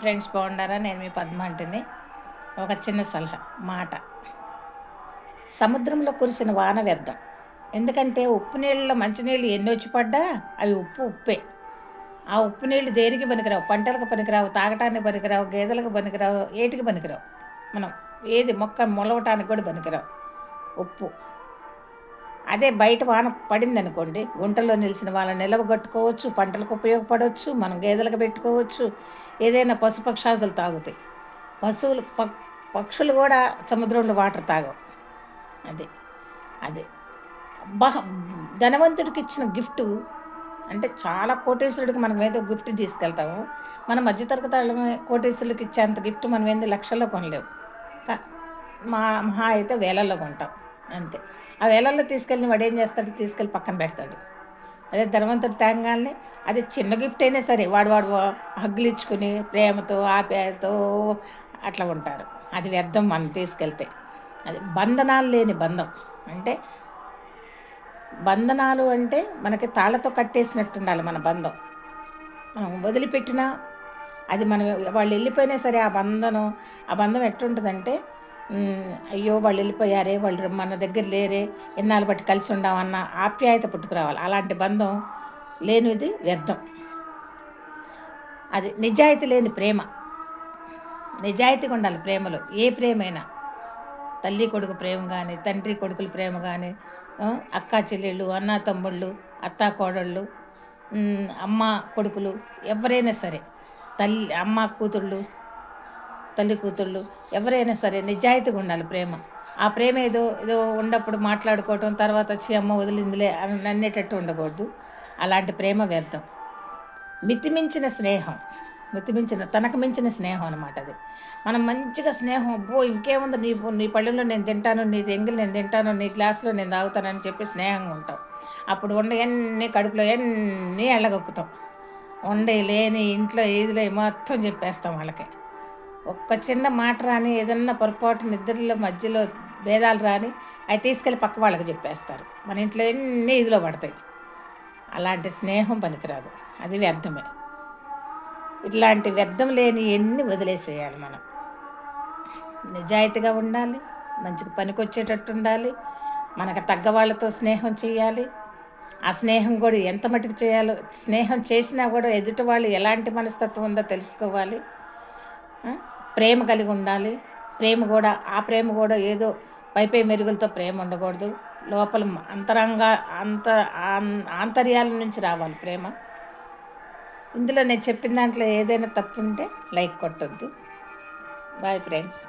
Friends, బాగున్నారా? నేను మీ పద్మ అంటిని. ఒక చిన్న సలహా మాట. సముద్రంలో కురిసిన వాన వ్యర్థం. ఎందుకంటే ఉప్పు నీళ్ళలో మంచినీళ్ళు ఎన్ని వచ్చి పడ్డా అవి ఉప్పే. ఆ ఉప్పు నీళ్ళు దేనికి పనికిరావు, పంటలకు పనికిరావు, తాగటానికి పనికిరావు, గేదెలకు పనికిరావు, ఏటికి పనికిరావు. మనం ఏది మొక్క మొలవటానికి కూడా పనికిరావు ఉప్పు. అదే బయట వాన పడిందనుకోండి, గుంటలో నిలిచిన వాళ్ళని నిలవగట్టుకోవచ్చు, పంటలకు ఉపయోగపడవచ్చు, మనం గేదెలకు పెట్టుకోవచ్చు, ఏదైనా పశుపక్షాదులు తాగుతాయి. పశువులు పక్షులు కూడా సముద్రంలో వాటర్ తాగవు. అది అది బహ ధనవంతుడికి ఇచ్చిన గిఫ్టు. అంటే చాలా కోటేశ్వరుడికి మనం ఏదో గిఫ్ట్ తీసుకెళ్తాము. మన మధ్యతరగతి కోటేశ్వరులకి ఇచ్చేంత గిఫ్ట్ మనం ఏంది లక్షల్లో కొనలేవు. మహా అయితే వేలల్లో కొంటాం అంతే. ఆ వేలల్లో తీసుకెళ్ళి వాడు ఏం చేస్తాడు, తీసుకెళ్ళి పక్కన పెడతాడు. అదే ధనవంతుడు తేంగాల్ని అది చిన్న గిఫ్ట్ అయినా సరే వాడు హగ్గులు ఇచ్చుకుని ప్రేమతో ఆప్యాయతో అట్లా ఉంటారు. అది వ్యర్థం మనం తీసుకెళ్తే. అది బంధనాలు లేని బంధం. అంటే బంధనాలు అంటే మనకి తాళ్ళతో కట్టేసినట్టు ఉండాలి మన బంధం. మనం వదిలిపెట్టినా అది మనం వాళ్ళు వెళ్ళిపోయినా సరే ఆ బంధం ఎట్టుంటుందంటే, అయ్యో వాళ్ళు వెళ్ళిపోయారే, వాళ్ళు మన దగ్గర లేరే, ఎన్నాళ్ళు బట్టి కలిసి ఉండామన్న ఆప్యాయత పుట్టుకురావాలి. అలాంటి బంధం లేనిది వ్యర్థం. అది నిజాయితీ లేని ప్రేమ. నిజాయితీగా ఉండాలి ప్రేమలో. ఏ ప్రేమైనా, తల్లి కొడుకు ప్రేమ కానీ, తండ్రి కొడుకుల ప్రేమ కానీ, అక్కా చెల్లెళ్ళు, అన్న తమ్ముళ్ళు, అత్తా కోడళ్ళు, అమ్మ కొడుకులు, ఎవరైనా సరే, అమ్మ కూతుళ్ళు, తల్లి కూతుళ్ళు, ఎవరైనా సరే నిజాయితీగా ఉండాలి ప్రేమ. ఆ ప్రేమ ఏదో ఏదో ఉన్నప్పుడు మాట్లాడుకోవటం, తర్వాత వచ్చి అమ్మ వదిలిందిలే అని నన్నేటట్టు ఉండకూడదు. అలాంటి ప్రేమ వ్యర్థం. మితిమించిన స్నేహం, తనకు మించిన స్నేహం అనమాట అది. మనం మంచిగా స్నేహం, అబ్బో ఇంకేముంది, నీ పళ్ళెంలో నేను తింటాను, నీ ఎంగిల్ నేను తింటాను, నీ గ్లాసులో నేను తాగుతానని చెప్పి స్నేహంగా ఉంటాం. అప్పుడు ఎన్ని కడుపులో ఎన్ని ఎళ్ళగొక్కుతాం. లేని ఇంట్లో ఏదిలో మొత్తం చెప్పేస్తాం వాళ్ళకి. ఒక్క చిన్న మాట రాని, ఏదన్నా పొరపాటు నిద్రలో మధ్యలో భేదాలు రాని అవి తీసుకెళ్ళి పక్క వాళ్ళకి చెప్పేస్తారు. మన ఇంట్లో ఎన్ని ఇదిలో పడతాయి. అలాంటి స్నేహం పనికిరాదు, అది వ్యర్థమే. ఇట్లాంటి వ్యర్థం లేని ఎన్ని వదిలేసేయాలి మనం. నిజాయితీగా ఉండాలి, మంచిగా పనికొచ్చేటట్టు ఉండాలి, మనకు తగ్గ వాళ్ళతో స్నేహం చేయాలి. ఆ స్నేహం కూడా ఎంత మటుకు చేయాలో, స్నేహం చేసినా కూడా ఎదుటి వాళ్ళు ఎలాంటి మనస్తత్వం ఉందో తెలుసుకోవాలి. ప్రేమ కలిగి ఉండాలి. ఆ ప్రేమ కూడా ఏదో పై మెరుగులతో ప్రేమ ఉండకూడదు. లోపల ఆంతర్యాల నుంచి రావాలి ప్రేమ. ఇందులో నేను చెప్పిన దాంట్లో ఏదైనా తప్పు ఉంటే లైక్ కొట్టొద్దు. Bye friends.